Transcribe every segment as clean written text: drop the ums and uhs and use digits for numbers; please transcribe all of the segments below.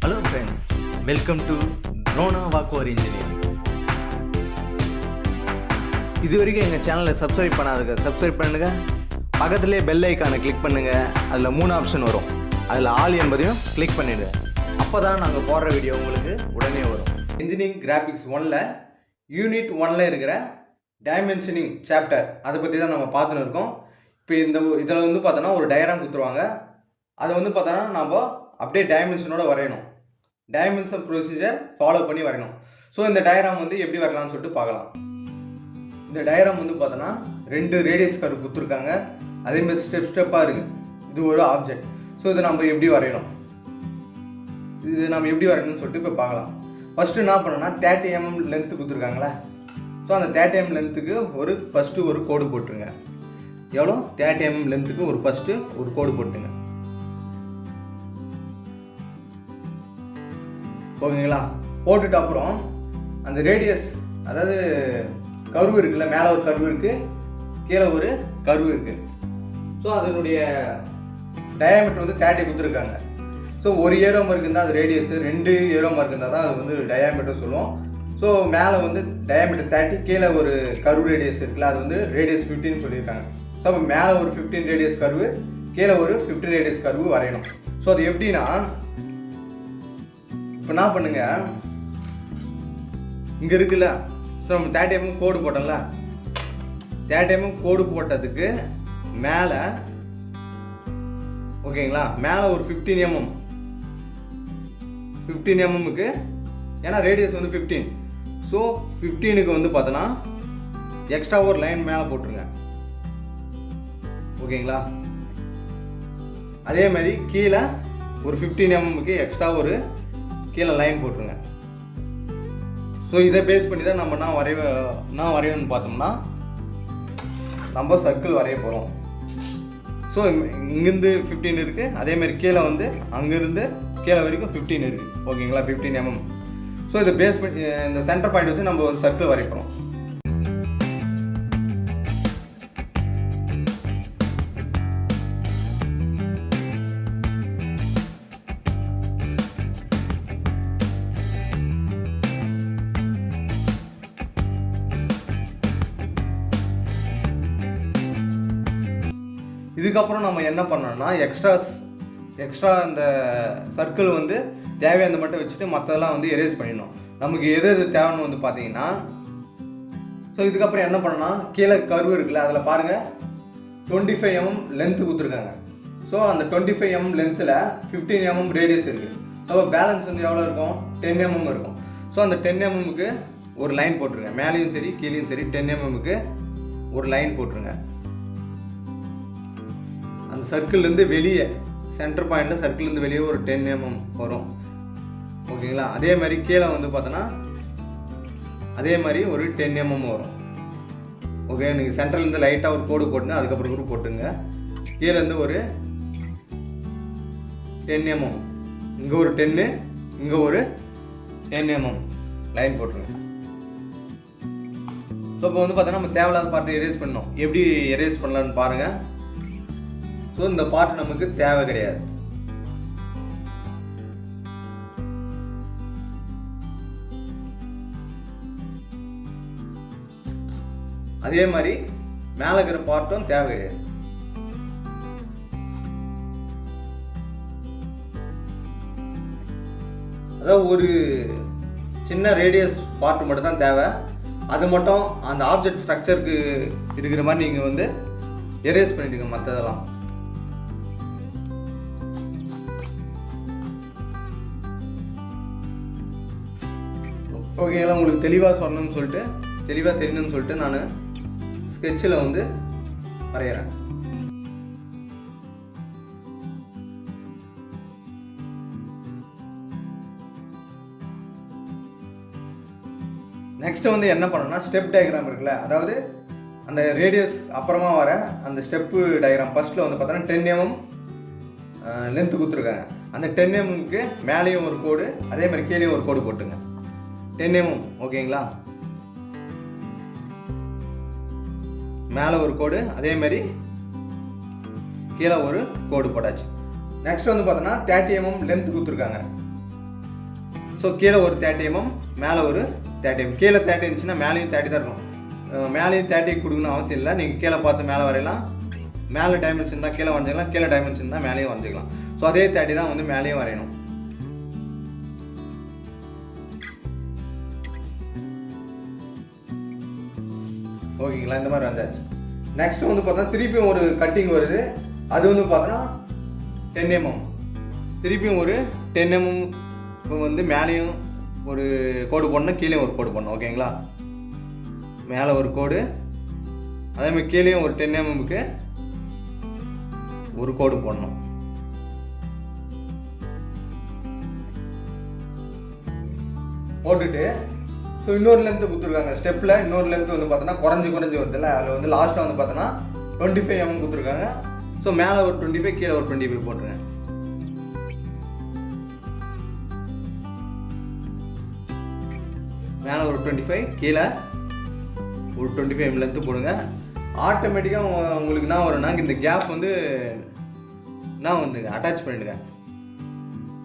Hello friends, welcome to Diploma Engineering. இதுவரைக்கும் எங்கள் சேனலை சப்ஸ்கிரைப் பண்ணாதுங்க, சப்ஸ்கிரைப் பண்ணுங்க. பக்கத்திலே பெல் ஐக்கானை கிளிக் பண்ணுங்க. அதில் 3 ஆப்ஷன் வரும். அதில் ஆல் என்பதையும் கிளிக் பண்ணிடுங்க. அப்போ தான் நாங்கள் போடுற வீடியோ உங்களுக்கு உடனே வரும். இன்ஜினியரிங் கிராஃபிக்ஸ் 1ல் யூனிட் 1ல் இருக்கிற டைமென்ஷனிங் சாப்டர் அதை பற்றி தான் நம்ம பார்த்துன்னு இருக்கோம். இப்போ இதில் வந்து பார்த்தோன்னா ஒரு டயக்ராம் கொடுத்துருவாங்க. அதை வந்து பார்த்தோன்னா நம்ம அப்படியே டைமென்ஷனோட வரையணும். டைமென்ஷன் ப்ரொசீஜர் ஃபாலோ பண்ணி வரையணும். ஸோ இந்த டயக்ராம் வந்து எப்படி வரலாம்னு சொல்லிட்டு பார்க்கலாம். இந்த டயக்ராம் வந்து பார்த்தோன்னா 2 ரேடியஸ் கர்வ் கொடுத்துருக்காங்க. அதேமாதிரி ஸ்டெப்பாக இருக்குது. இது ஒரு ஆப்ஜெக்ட். ஸோ இதை நம்ம எப்படி வரையணும், வரையணும்னு சொல்லிட்டு இப்போ பார்க்கலாம். ஃபஸ்ட்டு என்ன பண்ணோன்னா 30 mm லென்த்து கொடுத்துருக்காங்களே. ஸோ அந்த 30 mm லென்த்துக்கு ஃபஸ்ட்டு ஒரு கோடு போட்டுருங்க. எவ்வளோ 30 mm லென்த்துக்கு ஃபஸ்ட்டு ஒரு கோடு போட்டுங்க. ஓகேங்களா? போட்டுட்டு அப்புறம் அந்த ரேடியஸ், அதாவது கர்வு இருக்குல்ல, மேலே ஒரு கர்வு இருக்குது, கீழே ஒரு கர்வு இருக்குது. ஸோ அதனுடைய டயாமீட்டர் வந்து 30 கொடுத்துருக்காங்க. ஸோ ஒரு ஏரோ மார்க் இருந்தால் அது ரேடியஸ், 2 ஏரோ மார்க் இருந்தால் தான் அது வந்து டயாமீட்டர் சொல்லுவோம். ஸோ மேலே வந்து டயாமீட்டர் 30, கீழே ஒரு கர்வு ரேடியஸ் இருக்குல்ல, அது வந்து ரேடியஸ் 15 சொல்லியிருக்காங்க. ஸோ அப்போ மேலே ஒரு 15 ரேடியஸ் கர்வு, கீழே ஒரு 15 ரேடியஸ் கர்வு வரையணும். ஸோ அது எப்படின்னா, இப்போ என்ன பண்ணுங்க, இங்கே இருக்குல்ல, ஸோ நம்ம 30 mm கோடு போட்டோம்ல, 30 mm கோடு போட்டதுக்கு மேலே, ஓகேங்களா, மேலே ஒரு 15 mmக்கு, ஏன்னா ரேடியஸ் வந்து 15. ஸோ 15க்கு வந்து பார்த்தோன்னா எக்ஸ்ட்ரா ஒரு லைன் மேலே போட்டுருங்க. ஓகேங்களா? அதே மாதிரி கீழே ஒரு 15 mmக்கு எக்ஸ்ட்ரா ஒரு கீழே லைன் போட்டுருங்க. ஸோ இதை பேஸ் பண்ணி தான் நம்ம நான் வரையணும்னு பார்த்தோம்னா நம்ம சர்க்கிள் வரைய போகிறோம். ஸோ இங்கேருந்து 15 இருக்குது. அதேமாதிரி கீழே வந்து அங்கேருந்து கீழே வரைக்கும் 15 இருக்குது. ஓகேங்களா? 15 mm. ஸோ இதை பேஸ் பண்ணி இந்த சென்டர் பாயிண்ட் வச்சு நம்ம ஒரு சர்க்கிள் வரைப்போம். இதுக்கப்புறம் நம்ம என்ன பண்ணோம்னா, எக்ஸ்ட்ரா அந்த சர்க்கிள் வந்து தேவையானது மட்டும் வச்சுட்டு மற்றதெல்லாம் வந்து எரேஸ் பண்ணிடணும். நமக்கு எது தேவைன்னு வந்து பார்த்தீங்கன்னா, ஸோ இதுக்கப்புறம் என்ன பண்ணோம்னா, கீழே கர்வு இருக்குல்ல, அதில் பாருங்கள் 25 mm லென்த்து கொடுத்துருக்காங்க. ஸோ அந்த 25 mm லென்த்தில் 15 mm ரேடியஸ் இருக்குது. ஸோ பேலன்ஸ் வந்து எவ்வளோ இருக்கும், 10 mm இருக்கும். ஸோ அந்த 10 mmக்கு ஒரு லைன் போட்டுருங்க. மேலேயும் சரி கீழேயும் சரி 10 mmக்கு ஒரு லைன் போட்டுருங்க. அந்த சர்க்கிள்லேருந்து வெளியே, சென்டர் பாயிண்டில் சர்க்கிள்லேருந்து வெளியே ஒரு 10 mm வரும். ஓகேங்களா? அதே மாதிரி கீழே வந்து பார்த்தோன்னா அதே மாதிரி ஒரு 10 mm வரும். ஓகே, நீங்கள் சென்டர்லேருந்து லைட்டாக ஒரு கோடு போட்டுங்க, அதுக்கப்புறம் கூட போட்டுங்க. கீழேருந்து ஒரு 10 mm, இங்கே ஒரு 10, இங்கே ஒரு 10 mm லைன் போட்டுருங்க. ஸோ இப்போ வந்து பார்த்தோன்னா நம்ம தேவையில்லாத பார்ட்டை எரேஸ் பண்ணணும். எப்படி எரேஸ் பண்ணலான்னு பாருங்கள். ஸோ இந்த பார்ட் நமக்கு தேவை கிடையாது. அதே மாதிரி மேலே இருக்கிற பார்ட்டும் தேவை கிடையாது. அதாவது ஒரு சின்ன ரேடியஸ் பார்ட் மட்டும் தான் தேவை. அது மட்டும் அந்த ஆப்ஜெக்ட் ஸ்ட்ரக்சருக்கு இருக்கிற மாதிரி நீங்கள் வந்து எரேஸ் பண்ணிடுங்க. மற்றதெல்லாம் ஓகேங்களா? உங்களுக்கு தெளிவாக சொல்லணும்னு சொல்லிட்டு, தெளிவாக தெரியணும்னு சொல்லிட்டு நான் ஸ்கெட்சில் வந்து வரைகிறேன். நெக்ஸ்ட் வந்து என்ன பண்ணணும்னா, ஸ்டெப் டயக்ராம் இருக்குல்ல, அதாவது அந்த ரேடியஸ் அப்புறமா வர அந்த ஸ்டெப்பு டயக்ராம் ஃபஸ்ட்டில் வந்து பார்த்தோன்னா 10 mm லென்த்து கொடுத்துருக்காங்க. அந்த 10 mmக்கு மேலேயும் ஒரு கோடு, அதே மாதிரி கீழேயும் ஒரு கோடு போட்டுங்க. 10 mm. ஓகேங்களா? மேலே ஒரு கோடு, அதே மாதிரி கீழே ஒரு கோடு போட்டாச்சு. நெக்ஸ்ட் வந்து பார்த்தோன்னா 30 mm லென்த் கொடுத்துருக்காங்க. ஸோ கீழே ஒரு 30 mm, மேலே ஒரு 30 mm. கீழே 30 இருந்துச்சுன்னா மேலேயும் 30 தான் இருக்கும். மேலேயும் 30 கொடுக்கணும்னு அவசியம் இல்லை. நீங்கள் கீழே பார்த்து மேலே வரையலாம். மேலே டைமென்ஷன் தான் கீழே வரைஞ்சிக்கலாம், கீழே டைமென்ஷன் தான் மேலேயும் வரைஞ்சிக்கலாம். ஸோ அதே 30 தான் வந்து மேலேயும் வரையணும். ஓகேங்களா, இந்த மாதிரி வந்தாச்சு. நெக்ஸ்ட் வந்து பார்த்தா திருப்பியும் ஒரு கட்டிங் வருது. அது வந்து பார்த்தோன்னா 10 mm. திருப்பியும் ஒரு 10 mm வந்து மேலேயும் ஒரு கோடு போடணும், கீழே ஒரு கோடு போடணும். ஓகேங்களா, மேலே ஒரு கோடு, அதே மாதிரி கீழேயும் ஒரு 10 mm ஒரு கோடு போடணும். போட்டுட்டு ஸோ இன்னொரு லென்த்து கொடுத்துருக்காங்க. ஸ்டெப்பில் இன்னொரு லென்த்து வந்து பார்த்தோன்னா குறைஞ்சி வருதுல்ல, அதில் வந்து லாஸ்ட்டாக வந்து பார்த்தோன்னா 25 mm கொடுத்துருக்காங்க. ஸோ மேலே ஒரு 25, கீழே ஒரு 25 போட்டுருங்க. மேலே ஒரு 25, கீழே ஒரு 25 mm லென்த்து போடுங்க. ஆட்டோமேட்டிக்காக உங்களுக்கு என்ன வரும்னா, இந்த கேப் வந்து என்ன வந்து அட்டாச் பண்ணிடுங்க.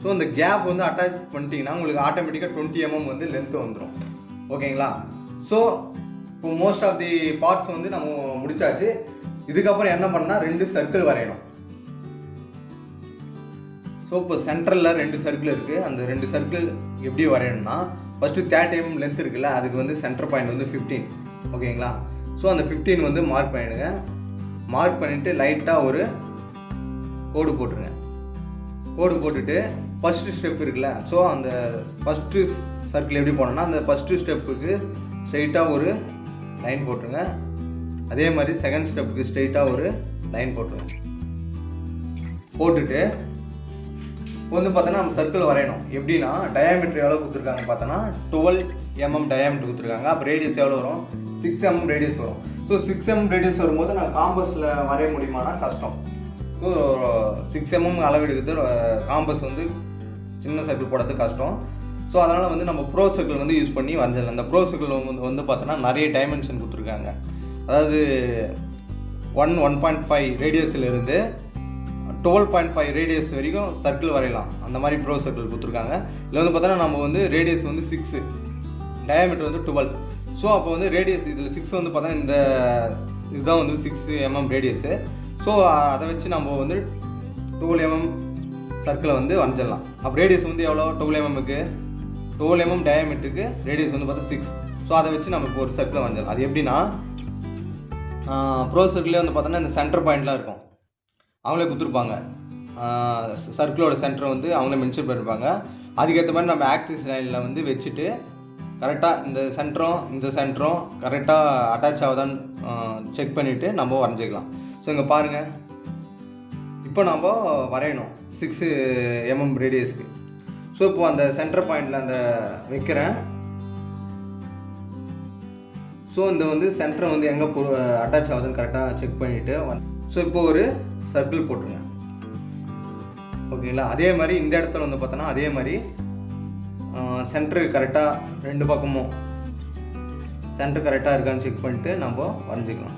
ஸோ இந்த கேப் வந்து அட்டாச் பண்ணிட்டீங்கன்னா உங்களுக்கு ஆட்டோமேட்டிக்காக 20 mm வந்து லென்த்து வந்துடும். ஓகேங்களா, ஸோ இப்போ மோஸ்ட் ஆஃப் தி பார்ட்ஸ் வந்து நம்ம முடிச்சாச்சு. இதுக்கப்புறம் என்ன பண்ணால் 2 சர்க்கிள் வரையணும். ஸோ இப்போ சென்டரில் 2 சர்க்கிள் இருக்குது. அந்த 2 சர்க்கிள் எப்படி வரையணும்னா, ஃபஸ்ட்டு 30 mm லென்த் இருக்குல்ல, அதுக்கு வந்து சென்டர் பாயிண்ட் வந்து 15. ஓகேங்களா, ஸோ அந்த 15 வந்து மார்க் பண்ணிடுங்க. மார்க் பண்ணிவிட்டு லைட்டாக ஒரு கோடு போட்டுருங்க. கோடு போட்டுட்டு ஃபஸ்ட்டு ஸ்டெப் இருக்குல்ல, ஸோ அந்த ஃபஸ்ட்டு சர்க்கிள் எப்படி போனோம்னா, அந்த ஃபஸ்ட்டு ஸ்டெப்புக்கு ஸ்ட்ரெயிட்டாக ஒரு லைன் போட்டுருங்க. அதே மாதிரி செகண்ட் ஸ்டெப்புக்கு ஸ்ட்ரெயிட்டாக ஒரு லைன் போட்டுருங்க. போட்டுட்டு வந்து பார்த்தோன்னா நம்ம சர்க்கிள் வரையணும். எப்படின்னா, டயாமீட்டர் எவ்வளோ கொடுத்துருக்காங்க பார்த்தோன்னா 12 mm டயாமீட்டர் கொடுத்துருக்காங்க. அப்போ ரேடியஸ் எவ்வளோ வரும்? 6 mm ரேடியஸ் வரும். ஸோ 6 mm ரேடியஸ் வரும்போது நான் காம்பஸில் வரைய முடியுமானா கஷ்டம். ஸோ 6 mm அளவெடுக்கிறது காம்பஸ் வந்து சின்ன சர்க்கிள் போடுறது கஷ்டம். ஸோ அதனால் வந்து நம்ம ப்ரோ சர்க்கிள் வந்து யூஸ் பண்ணி வரைஞ்சிடலாம். அந்த ப்ரோ சர்க்கிள் வந்து பார்த்தோன்னா நிறைய டைமென்ஷன் கொடுத்துருக்காங்க. அதாவது 1.5 ரேடியஸ்லேருந்து 12.5 ரேடியஸ் வரைக்கும் சர்க்கிள் வரையலாம். அந்த மாதிரி ப்ரோ சர்க்கிள் கொடுத்துருக்காங்க. இதில் வந்து பார்த்தோன்னா நம்ம வந்து ரேடியஸ் வந்து 6, டயாமீட்டர் வந்து 12. ஸோ அப்போ வந்து ரேடியஸ் இதில் 6 வந்து பார்த்தோன்னா இந்த இதுதான் வந்து 6 mm ரேடியஸு. ஸோ அதை வச்சு நம்ம வந்து 12 mm சர்க்கிளை வந்து வரைஞ்சிடலாம். அப்போ ரேடியஸ் வந்து எவ்வளோ? 12 mmக்கு 12 mm டயாமீட்டருக்கு ரேடியஸ் வந்து பார்த்தா 6. ஸோ அதை வச்சு நம்ம இப்போ ஒரு சர்க்கிளை வரைஞ்சிடலாம். அது எப்படின்னா, ப்ரோ சர்க்கிளே வந்து பார்த்தோன்னா இந்த சென்டர் பாயிண்ட்லாம் இருக்கும், அவங்களே கொடுத்துருப்பாங்க. சர்க்கிளோட சென்டர் வந்து அவங்களே மென்ஷன் பண்ணியிருப்பாங்க. அதுக்கேற்ற மாதிரி நம்ம ஆக்சிஸ் லைனில் வந்து வச்சுட்டு கரெக்டாக இந்த சென்டரும் கரெக்டாக அட்டாச் ஆகுதான்னு செக் பண்ணிவிட்டு நம்ம வரைஞ்சிக்கலாம். ஸோ இங்கே பாருங்கள், இப்போ நம்ம வரையணும் 6 mm ரேடியஸ்க்கு. ஸோ இப்போ அந்த சென்டர் பாயிண்டில் அந்த வைக்கிறேன். ஸோ இந்த வந்து சென்டரை வந்து எங்கே அட்டாச் ஆகுதுன்னு கரெக்டாக செக் பண்ணிவிட்டு ஸோ இப்போ ஒரு சர்க்கிள் போட்டுருங்க. ஓகேங்களா, அதே மாதிரி இந்த இடத்துல வந்து பார்த்தோன்னா அதே மாதிரி சென்டரு கரெக்டாக 2 பக்கமும் சென்டர் கரெக்டாக இருக்கான்னு செக் பண்ணிவிட்டு நம்ம வரைஞ்சிக்கலாம்.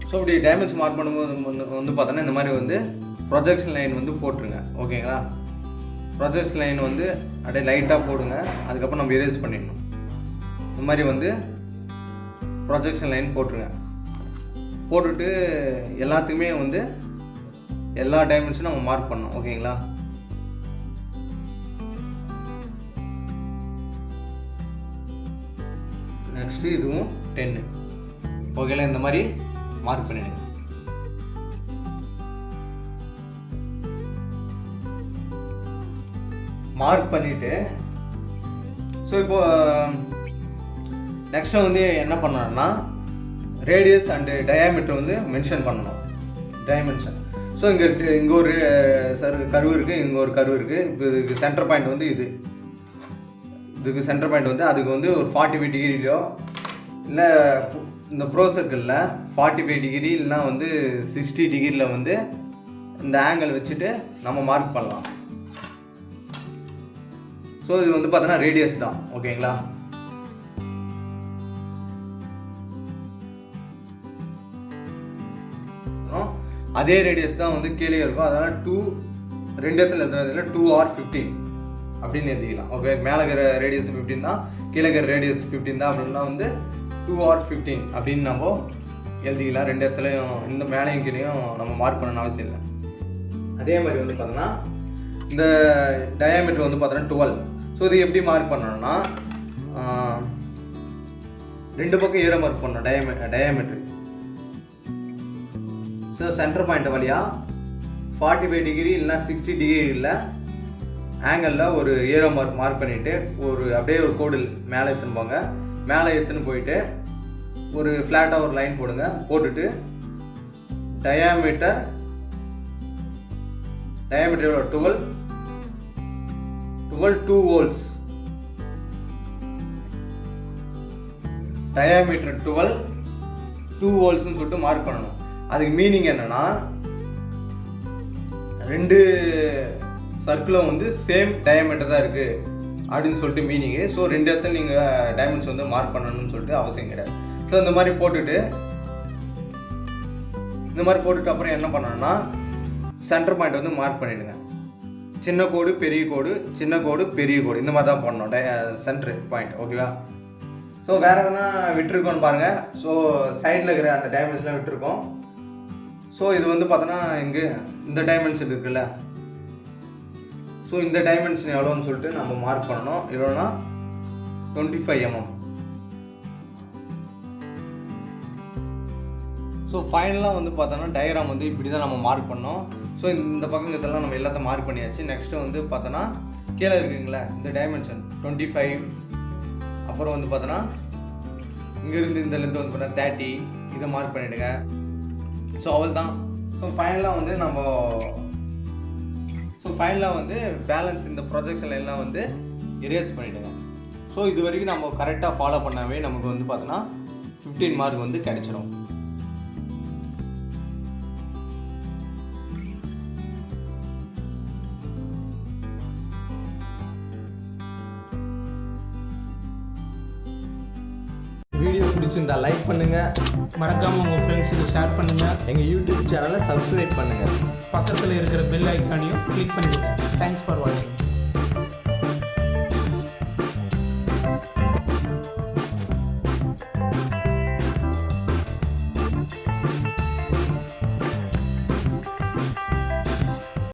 ஸோ இப்படி டேமேஜ் மார்க் பண்ணும்போது வந்து பார்த்தோன்னா இந்த மாதிரி வந்து ப்ரொஜெக்ஷன் லைன் வந்து போட்டுருங்க. ஓகேங்களா, ப்ரொஜெக்ஷன் லைன் வந்து அப்படியே லைட்டாக போடுங்க. அதுக்கப்புறம் நம்ம எரேஸ் பண்ணிடணும். இந்த மாதிரி வந்து ப்ரொஜெக்ஷன் லைன் போட்டுருங்க. போட்டுட்டு எல்லாத்துக்குமே வந்து எல்லா டைமென்ஷனும் நம்ம மார்க் பண்ணணும். ஓகேங்களா, நெக்ஸ்ட்டு இதுவும் 10. ஓகேங்களா, இந்த மாதிரி மார்க் பண்ணிடுங்க. மார்க் பண்ணிவிட்டு ஸோ இப்போ நெக்ஸ்ட்டு வந்து என்ன பண்ணணும்னா, ரேடியஸ் அண்டு டயாமீட்டர் வந்து மென்ஷன் பண்ணணும். டைமென்ஷன். ஸோ இங்கே ஒரு கர்வு இருக்குது, இங்கே ஒரு கர்வு இருக்குது. இப்போ இதுக்கு சென்டர் பாயிண்ட் வந்து இதுக்கு சென்டர் பாயிண்ட் வந்து அதுக்கு வந்து ஒரு 45 டிகிரிலையோ இல்லை இந்த ப்ரோ சர்க்கிளில் 45 டிகிரி இல்லைனா வந்து 60 டிகிரியில் வந்து இந்த ஆங்கிள் வச்சுட்டு நம்ம மார்க் பண்ணலாம். ஸோ இது வந்து பார்த்தோன்னா ரேடியஸ் தான். ஓகேங்களா, அதே ரேடியஸ் தான் வந்து கீழே இருக்கும். அதனால் 2 2 இடத்துல எழுதுறதுல 2 or 15 அப்படின்னு எழுதிக்கலாம். ஓகே, மேலே இருக்கிற ரேடியஸ் 15 தான், கீழே இருக்கிற ரேடியஸ் 15 தான் அப்படின்னா வந்து 2 or 15 அப்படின்னு நம்ம எழுதிக்கலாம். 2 இடத்துலையும் இந்த மேலேயும் கீழேயும் நம்ம மார்க் பண்ணணும்னு அவசியம் இல்லை. அதே மாதிரி வந்து பார்த்தோன்னா இந்த டயாமீட்டர் வந்து பார்த்தோன்னா 12. ஸோ இது எப்படி மார்க் பண்ணணும்னா 2 பக்கம் ஏற மார்க் பண்ணணும் டயாமீட்டர். ஸோ சென்டர் பாயிண்ட் வழியாக 45 டிகிரி இல்லைனா 60 டிகிரியில் ஆங்கிளில் ஒரு ஏரோ மார்க் பண்ணிவிட்டு ஒரு அப்படியே ஒரு கோடு மேலே எடுத்துன்னு போங்க. மேலே எடுத்துன்னு போயிட்டு ஒரு ஃப்ளாட்டாக ஒரு லைன் போடுங்க. போட்டுட்டு டயாமீட்டர் எவ்வளோ 2 volts. டயாமீட்டர் 2 voltsன்னு சொல்லிட்டு மார்க் பண்ணணும். அதுக்கு மீனிங் என்னன்னா 2 சர்க்கிளும் வந்து சேம் டயாமீட்டர் தான் இருக்குது அப்படின்னு சொல்லிட்டு மீனிங்கு. ஸோ 2 இடத்துல நீங்கள் டைமென்ஷன் வந்து மார்க் பண்ணணும்னு சொல்லிட்டு அவசியம் கிடையாது. ஸோ இந்த மாதிரி போட்டுட்டு அப்புறம் என்ன பண்ணணும்னா சென்டர் பாயிண்ட் வந்து மார்க் பண்ணிவிடுங்க. சின்ன கோடு பெரிய கோடு, சின்ன கோடு பெரிய கோடு, இந்த மாதிரி தான் பண்ணணும் சென்டர் பாயிண்ட். ஓகேவா? ஸோ வேறு எதனா விட்டுருக்கோன்னு பாருங்கள். ஸோ சைடில் இருக்கிற அந்த டைமென்ஷன்லாம் விட்டுருக்கோம். ஸோ இது வந்து பார்த்தோன்னா இங்கே இந்த டைமென்ஷன் இருக்குல்ல, ஸோ இந்த டைமென்ஷன் எவ்வளோன்னு சொல்லிட்டு நம்ம மார்க் பண்ணணும். எவ்வளோனா 25 mm. ஸோ ஃபைனலாக வந்து பார்த்தோன்னா டயக்ராம் வந்து இப்படி தான் நம்ம மார்க் பண்ணோம். ஸோ இந்த பக்கங்கத்தெல்லாம் நம்ம எல்லாத்தையும் மார்க் பண்ணியாச்சு. நெக்ஸ்ட்டு வந்து பார்த்தோன்னா கீழே இருக்குங்களா இந்த டைமென்ஷன் 25, அப்புறம் வந்து பார்த்தோன்னா இங்கேருந்து இந்த லென்த் வந்து பார்த்தா 30, இதை மார்க் பண்ணிவிடுங்க. ஸோ அவள் தான். ஸோ ஃபைனலாக வந்து பேலன்ஸ் இந்த ப்ரொஜெக்ஷன் எல்லாம் வந்து எரேஸ் பண்ணிவிடுங்க. ஸோ இது வரைக்கும் நம்ம கரெக்டாக ஃபாலோ பண்ணாவே நமக்கு வந்து பார்த்தோன்னா 15 மார்க் வந்து கிடைச்சிடும். வீடியோ பிடிச்சிருந்தா லைக் பண்ணுங்கள், மறக்காமல் உங்கள் ஃப்ரெண்ட்ஸுக்கு ஷேர் பண்ணுங்கள். எங்கள் யூடியூப் சேனலை சப்ஸ்கிரைப் பண்ணுங்கள், பக்கத்தில் இருக்கிற பெல் ஐக்கானையும் கிளிக் பண்ணிவிடுங்க. தேங்க்ஸ் ஃபார் வாட்சிங்.